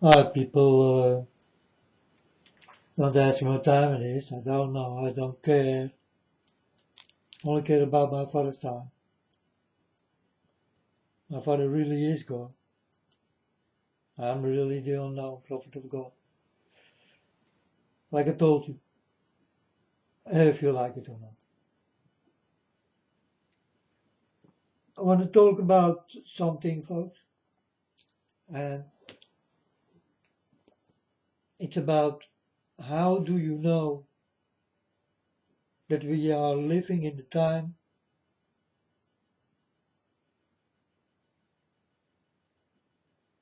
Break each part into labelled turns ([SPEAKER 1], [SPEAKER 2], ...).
[SPEAKER 1] Hi people, don't ask me what time it is. I don't know. I don't care. Only care about my father's time. My father really is God. I'm really the unknown prophet of God. Like I told you, if you like it or not. I want to talk about something, folks, and it's about how do you know that we are living in the time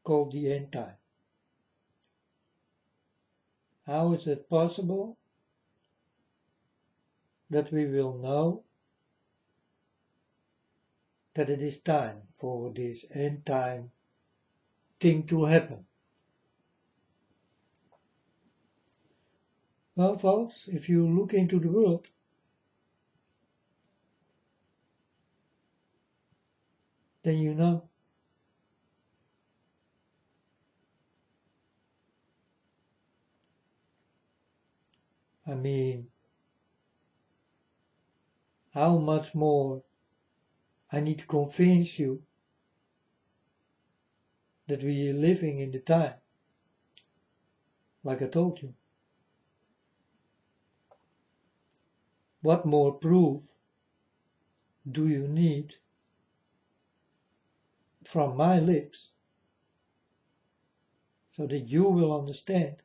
[SPEAKER 1] called the end time? How is it possible that we will know that it is time for this end time thing to happen? Well, folks, if you look into the world, then you know. I mean, how much more I need to convince you that we are living in the time, like I told you. What more proof do you need from my lips so that you will understand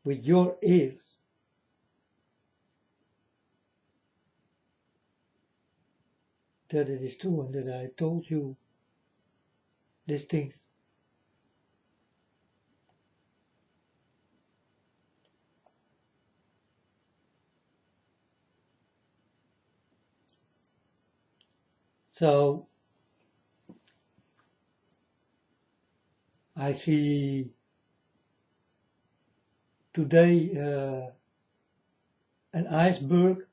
[SPEAKER 1] with your ears that it is true and that I told you these things? So I see today an iceberg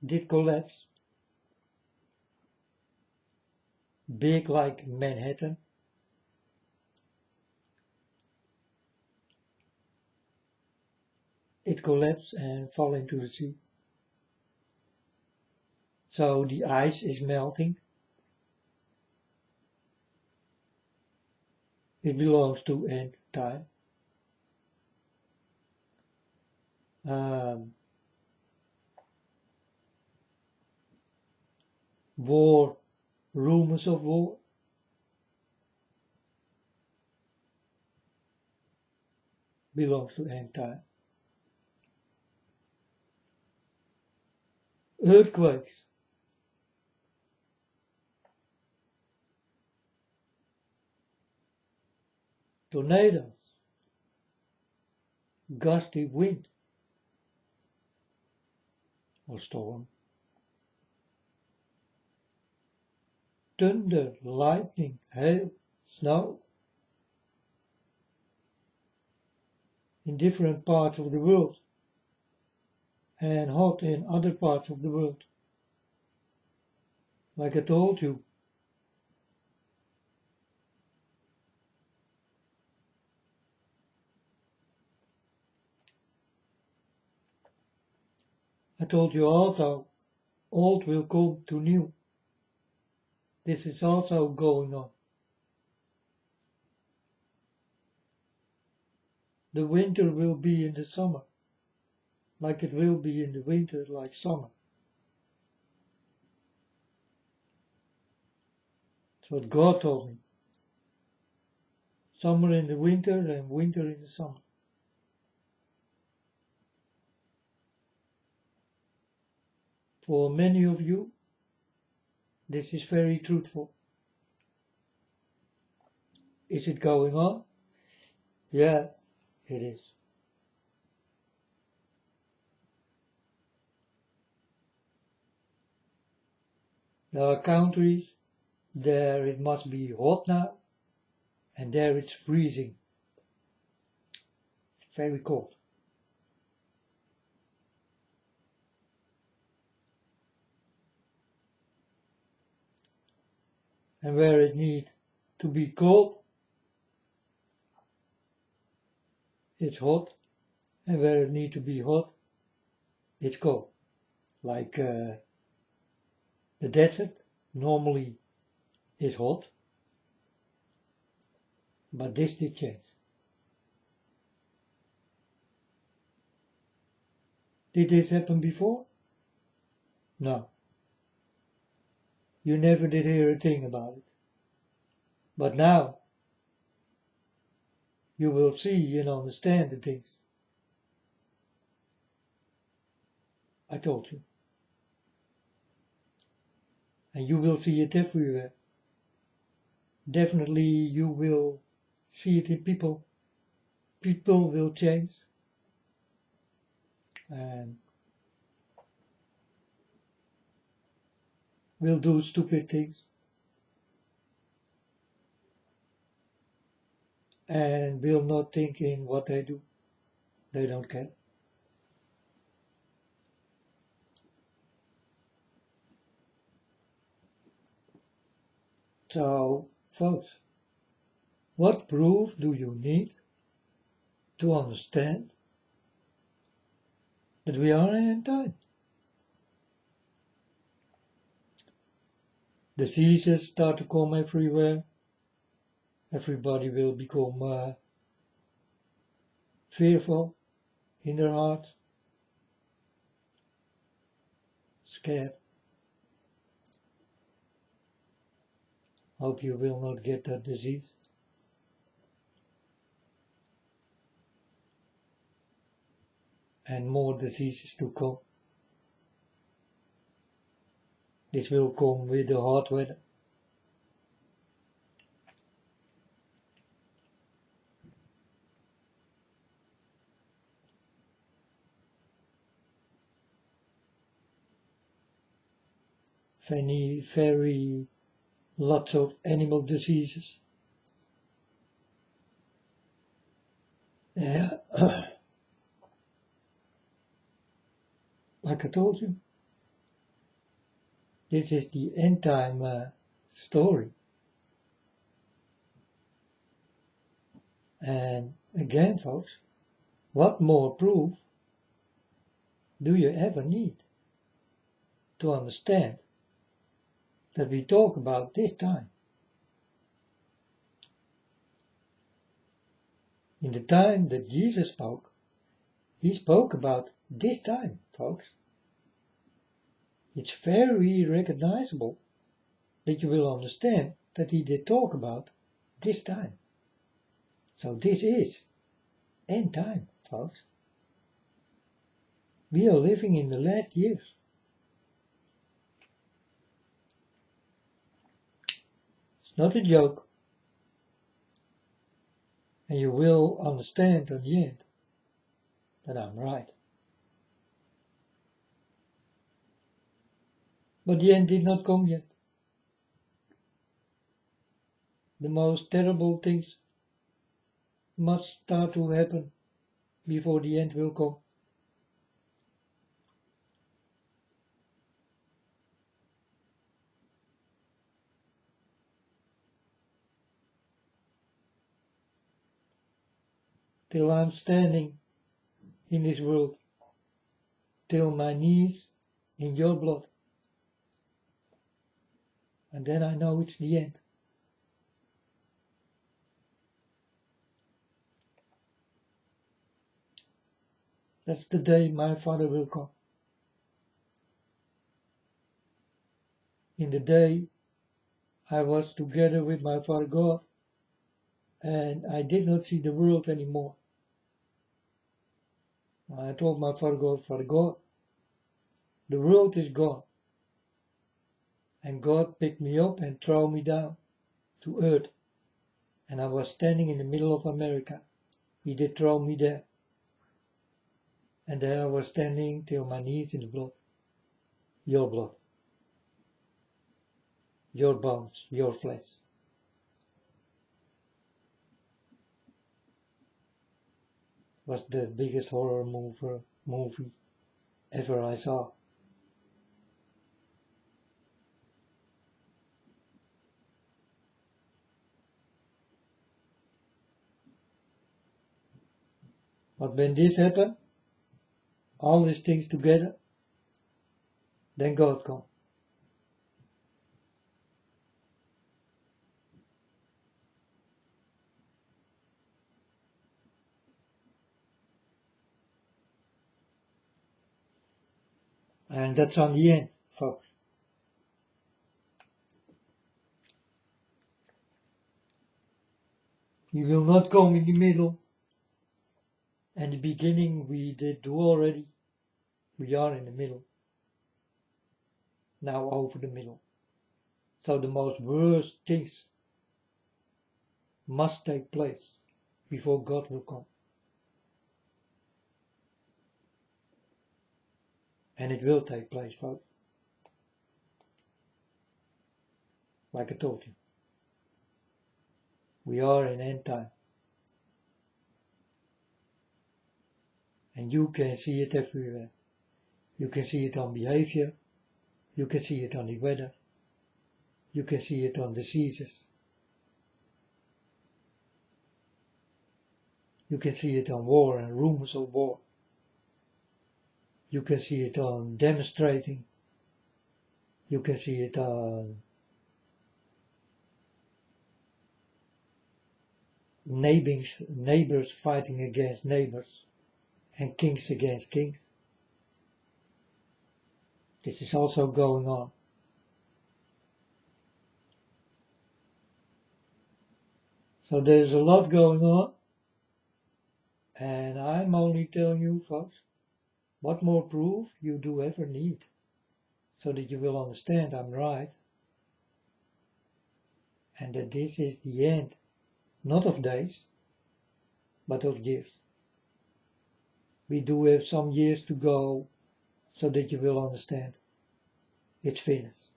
[SPEAKER 1] did collapse, big like Manhattan. It collapsed and fell into the sea. So the ice is melting. It belongs to end time. Um, War, rumors of war, belongs to end time. Earthquakes, tornadoes, gusty wind or storm, thunder, lightning, hail, snow in different parts of the world and hot in other parts of the world. Like I told you, I told you also, old will come to new. This is also going on. The winter will be in the summer, like it will be in the winter, like summer. That's what God told me. Summer in the winter and winter in the summer. For many of you, this is very truthful. Is it going on? Yes, it is. There are countries, there it must be hot now, and there it's freezing. It's very cold. And where it needs to be cold, it's hot, and where it need to be hot, it's cold. Like the desert normally is hot, but this did change. Did this happen before? No. You never did hear a thing about it. But now you will see and understand the things I told you. And you will see it everywhere. Definitely you will see it in people. People will change. And will do stupid things. And will not think in what they do. They don't care. So, folks, what proof do you need to understand that we are in time? Diseases start to come everywhere. Everybody will become fearful in their heart, scared. Hope you will not get that disease. And more diseases to come. This will come with the hot weather. Very lots of animal diseases. Yeah, like I told you, this is the end time story. And again, folks, what more proof do you ever need to understand that we talk about this time? In the time that Jesus spoke, he spoke about this time, folks. It's very recognizable that you will understand that he did talk about this time. So this is end time, folks. We are living in the last years. It's not a joke. And you will understand at the end that I'm right. But the end did not come yet. The most terrible things must start to happen before the end will come. Till I'm standing in this world, till my knees in your blood. And then I know it's the end. That's the day my Father will come. In the day I was together with my Father God, and I did not see the world anymore. I told my Father God, the world is gone. And God picked me up and threw me down to earth. And I was standing in the middle of America. He did throw me there. And there I was standing till my knees in the blood. Your blood. Your bones, your flesh. Was the biggest horror movie ever I saw. But when this happens, all these things together, then God comes. And that's on the end, folks. He will not come in the middle. And the beginning we did do already. We are in the middle. Now over the middle. So the most worst things must take place before God will come. And it will take place, folks. Like I told you. We are in end time. And you can see it everywhere. You can see it on behavior. You can see it on the weather. You can see it on diseases. You can see it on war and rumors of war. You can see it on demonstrating. You can see it on neighbors fighting against neighbors and kings against kings. This is also going on. So there's a lot going on, and I'm only telling you, folks, what more proof you do ever need, so that you will understand I'm right, and that this is the end, not of days, but of years. We do have some years to go, so that you will understand it's finished.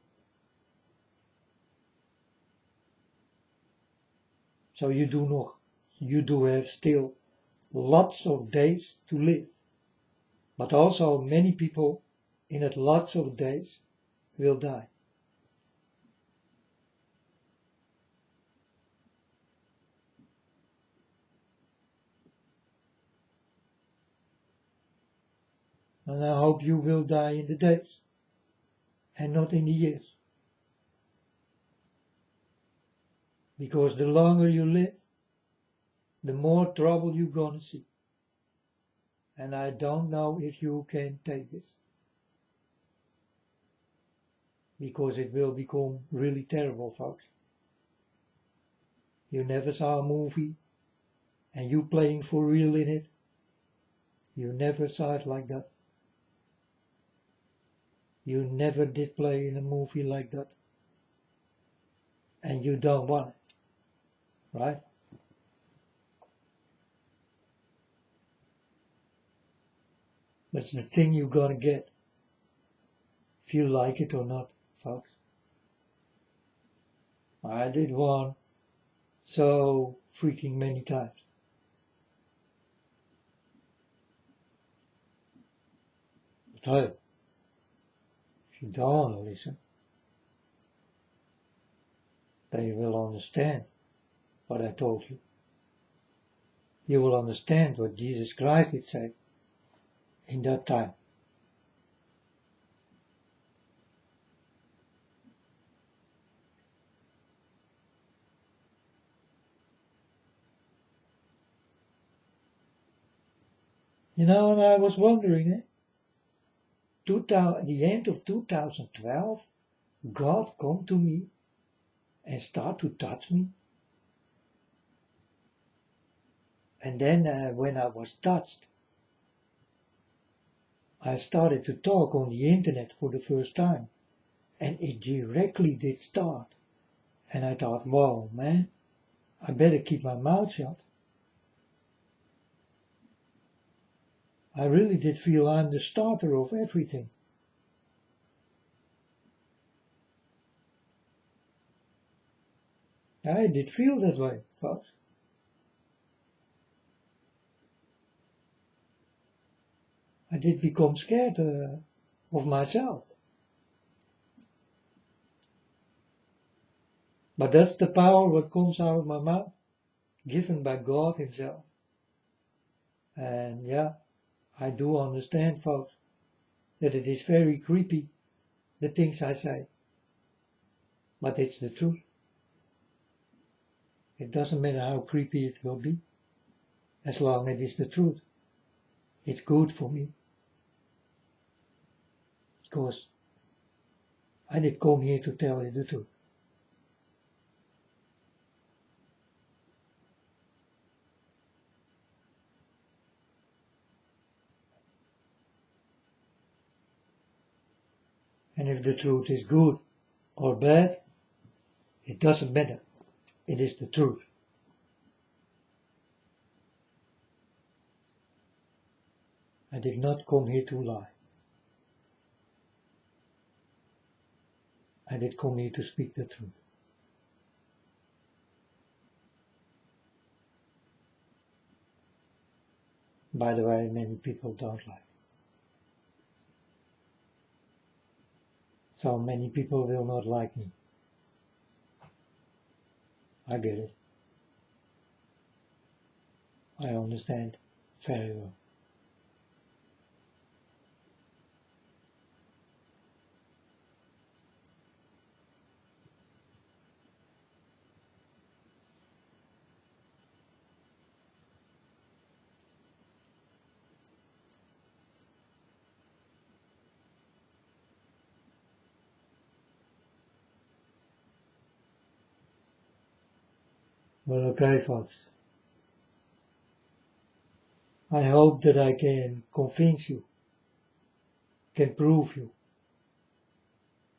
[SPEAKER 1] So you do have still lots of days to live. But also many people in that lots of days will die. And I hope you will die in the days and not in the years. Because the longer you live, the more trouble you're gonna see. And I don't know if you can take this. Because it will become really terrible, folks. You never saw a movie and you playing for real in it. You never saw it like that. You never did play in a movie like that. And you don't want it. Right? But it's the thing you're gonna get. If you like it or not, folks. I did one so freaking many times. But hey, if you don't want to listen, then you will understand what I told you. You will understand what Jesus Christ did say in that time. You know, and I was wondering, the end of 2012, God come to me and start to touch me. And then when I was touched, I started to talk on the internet for the first time. And it directly did start. And I thought, whoa, man, I better keep my mouth shut. I really did feel I'm the starter of everything. I did feel that way, folks. I did become scared of myself. But that's the power what comes out of my mouth, given by God himself. And yeah, I do understand, folks, that it is very creepy, the things I say. But it's the truth. It doesn't matter how creepy it will be, as long as it is the truth. It's good for me. Because I did come here to tell you the truth. And if the truth is good or bad, it doesn't matter. It is the truth. I did not come here to lie. I did come here to speak the truth. By the way, many people don't like. So many people will not like me. I get it. I understand very well. Well, okay, folks. I hope that I can convince you, can prove you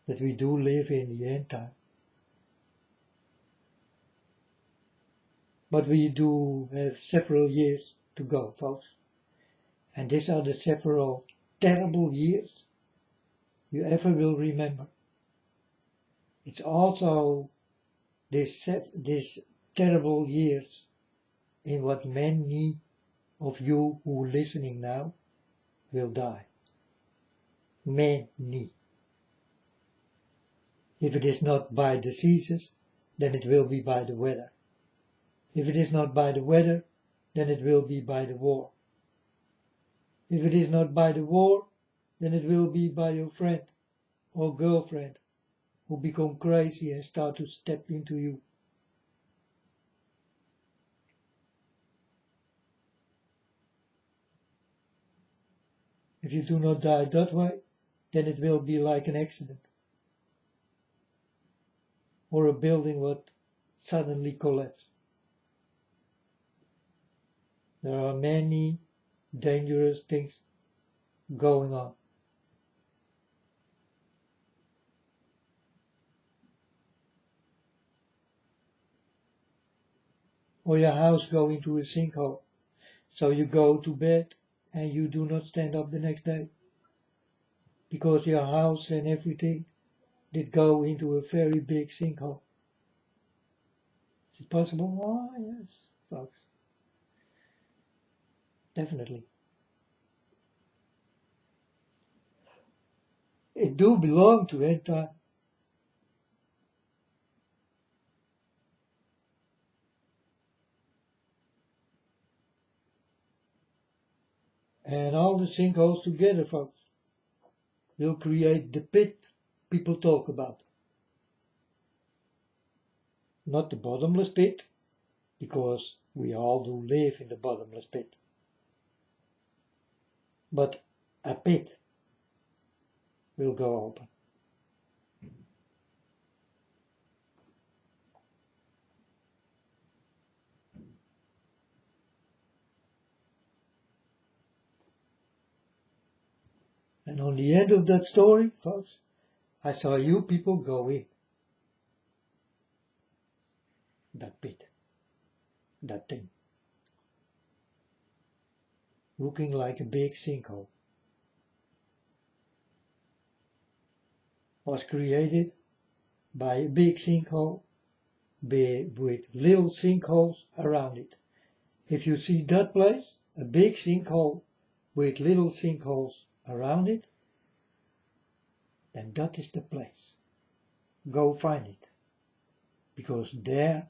[SPEAKER 1] that we do live in the end time. But we do have several years to go, folks. And these are the several terrible years you ever will remember. It's also this terrible years in what many of you who are listening now will die. Many. If it is not by diseases, then it will be by the weather. If it is not by the weather, then it will be by the war. If it is not by the war, then it will be by your friend or girlfriend who become crazy and start to step into you. If you do not die that way, then it will be like an accident. Or a building would suddenly collapse. There are many dangerous things going on. Or your house go into a sinkhole, so you go to bed and you do not stand up the next day. Because your house and everything did go into a very big sinkhole. Is it possible? Oh, yes, folks. Definitely. It do belong to end time. And all the sinkholes together, folks, will create the pit people talk about. Not the bottomless pit, because we all do live in the bottomless pit. But a pit will go open. And on the end of that story, folks, I saw you people go in that pit, that thing, looking like a big sinkhole, was created by a big sinkhole with little sinkholes around it. If you see that place, a big sinkhole with little sinkholes around it, then that is the place. Go find it. Because there,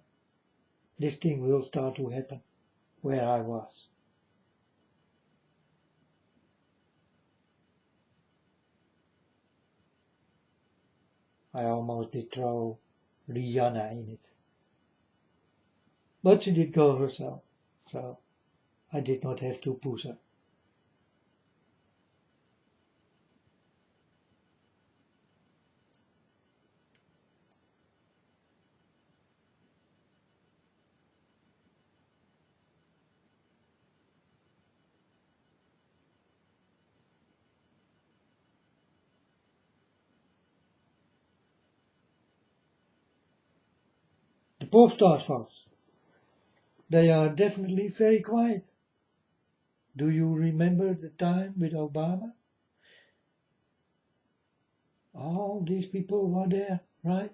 [SPEAKER 1] this thing will start to happen, where I was. I almost did throw Rihanna in it. But she did go herself, so I did not have to push her. The pop stars, folks, they are definitely very quiet. Do you remember the time with Obama? All these people were there, right?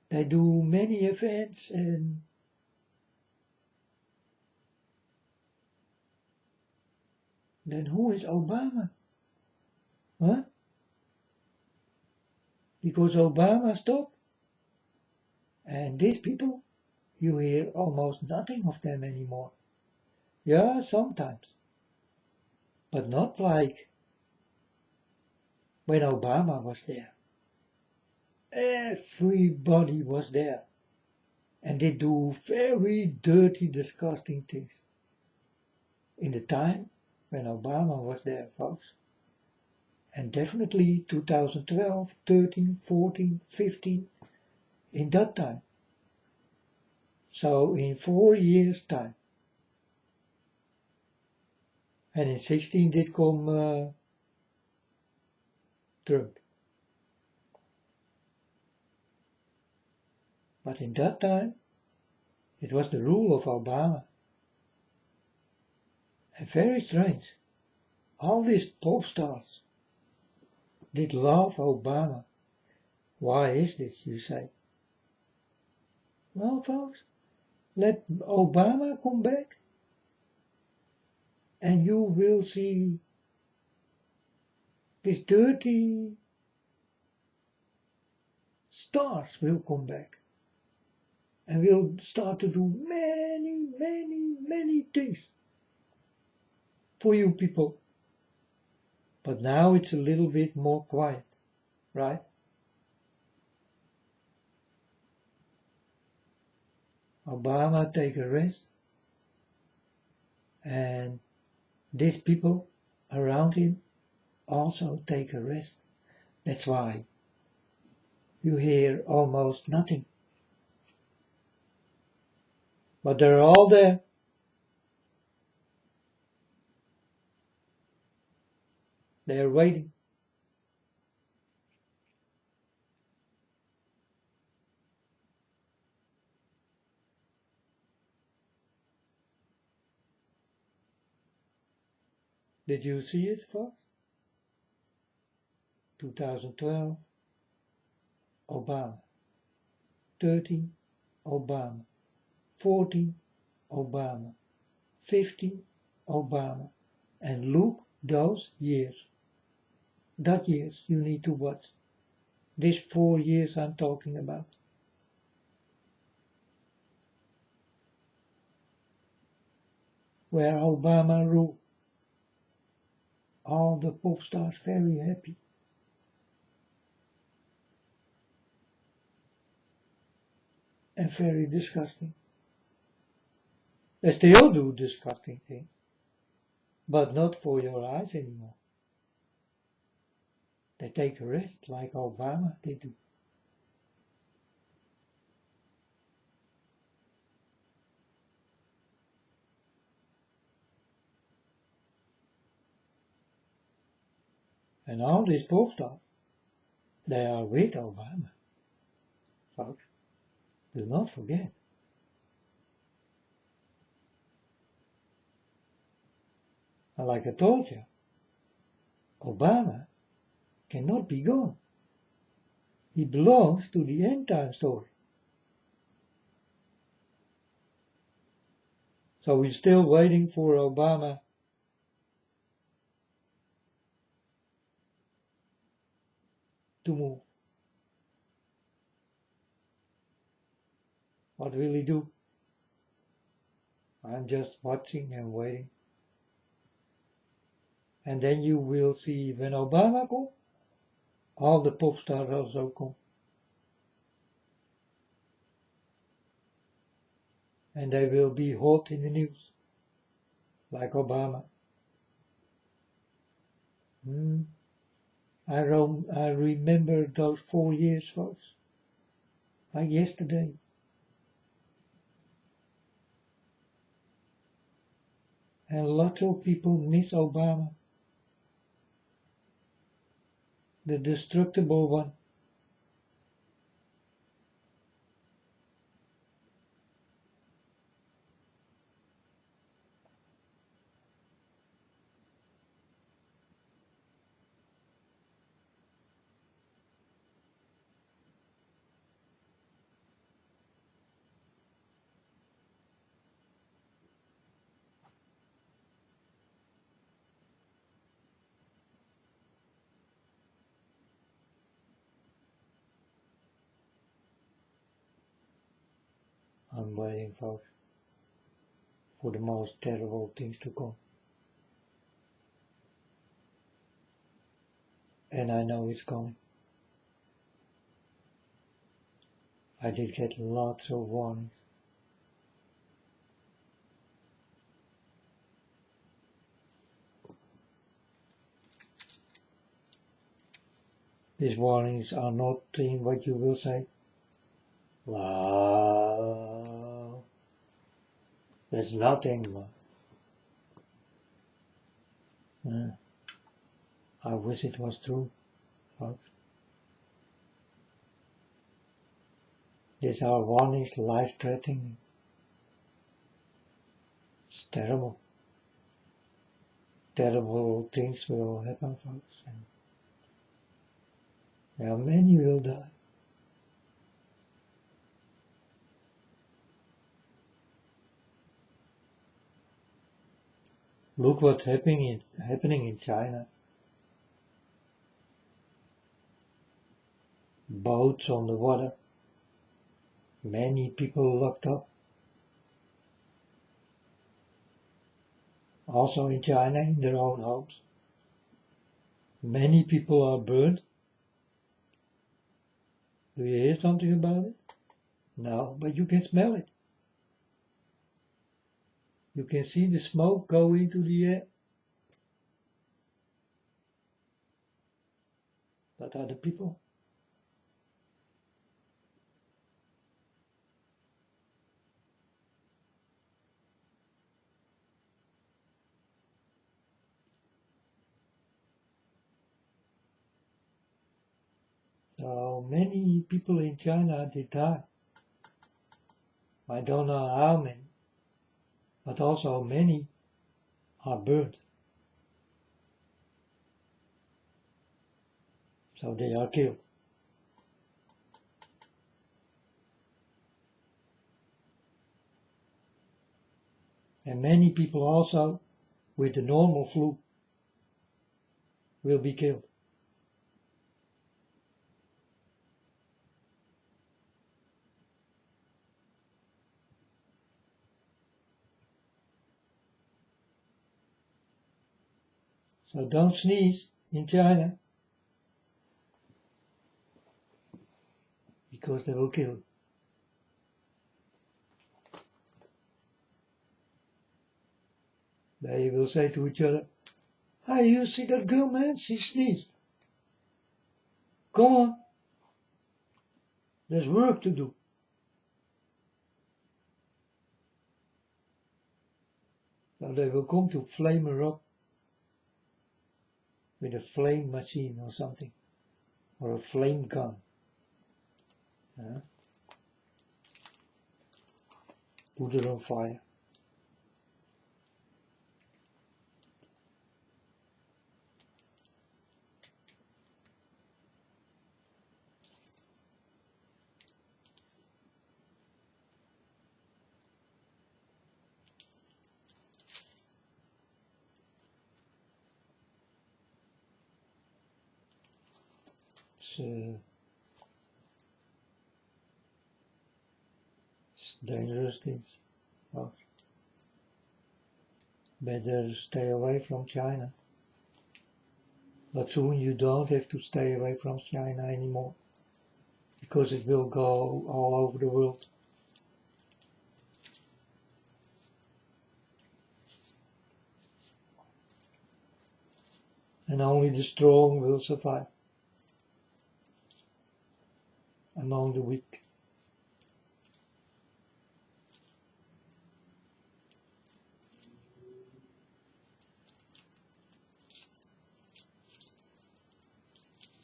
[SPEAKER 1] They do many events and then who is Obama? Huh? Because Obama stopped. And these people, you hear almost nothing of them anymore. Yeah, sometimes. But not like when Obama was there. Everybody was there. And they do very dirty, disgusting things. In the time when Obama was there, folks. And definitely 2012, 13, 14, 15, in that time. So in 4 years time. And in 16 did come Trump. But in that time, it was the rule of Obama. And very strange, all these pop stars did love Obama. Why is this, you say? Well, folks, let Obama come back and you will see these dirty stars will come back and will start to do many, many, many things for you people. But now it's a little bit more quiet, right? Obama take a rest and these people around him also take a rest. That's why you hear almost nothing. But they're all there. They're waiting. Did you see it, folks? 2012, Obama. 13, Obama. 14, Obama. 15, Obama. And look those years. That years you need to watch. These 4 years I'm talking about. Where Obama ruled. All the pop stars very happy. And very disgusting. They still do disgusting things. But not for your eyes anymore. They take a rest like Obama did do. And all these pop stars, they are with Obama. Folks, do not forget. And like I told you, Obama cannot be gone. He belongs to the end time story. So we're still waiting for Obama to move. What will he do? I'm just watching and waiting. And then you will see when Obama comes, all the pop stars also come. And they will be hot in the news, like Obama. I remember those 4 years, folks, like yesterday. And lots of people miss Obama, the destructible one. I'm waiting, folks, for the most terrible things to come. And I know it's coming. I did get lots of warnings. These warnings are not in what you will say. Wow, that's nothing. I wish it was true, folks. These are warnings, life-threatening. It's terrible. Terrible things will happen, folks. And there are many will die. Look what's happening in China. Boats on the water. Many people locked up. Also in China, in their own homes. Many people are burned. Do you hear something about it? No, but you can smell it. You can see the smoke go into the air. That are the people. So many people in China, they die. I don't know how many, but also many are burned. So they are killed. And many people also with the normal flu will be killed. So don't sneeze in China, because they will kill you. They will say to each other, "Hey, you see that girl, man? She sneezed. Come on. There's work to do." So they will come to flame her up with a flame machine or something, or a flame gun. Put it on fire. It's dangerous things. Well, better stay away from China. But soon you don't have to stay away from China anymore, because it will go all over the world. And only the strong will survive among the weak.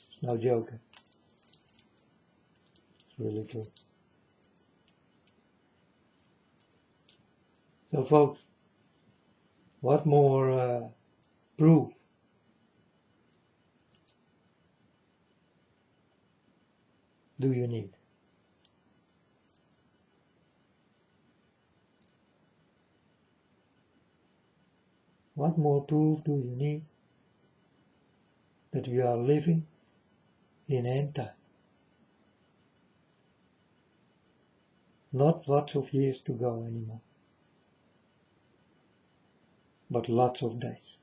[SPEAKER 1] It's no joke. It's really true. So folks, what more proof do you need? What more proof do you need that we are living in end time? Not lots of years to go anymore, but lots of days.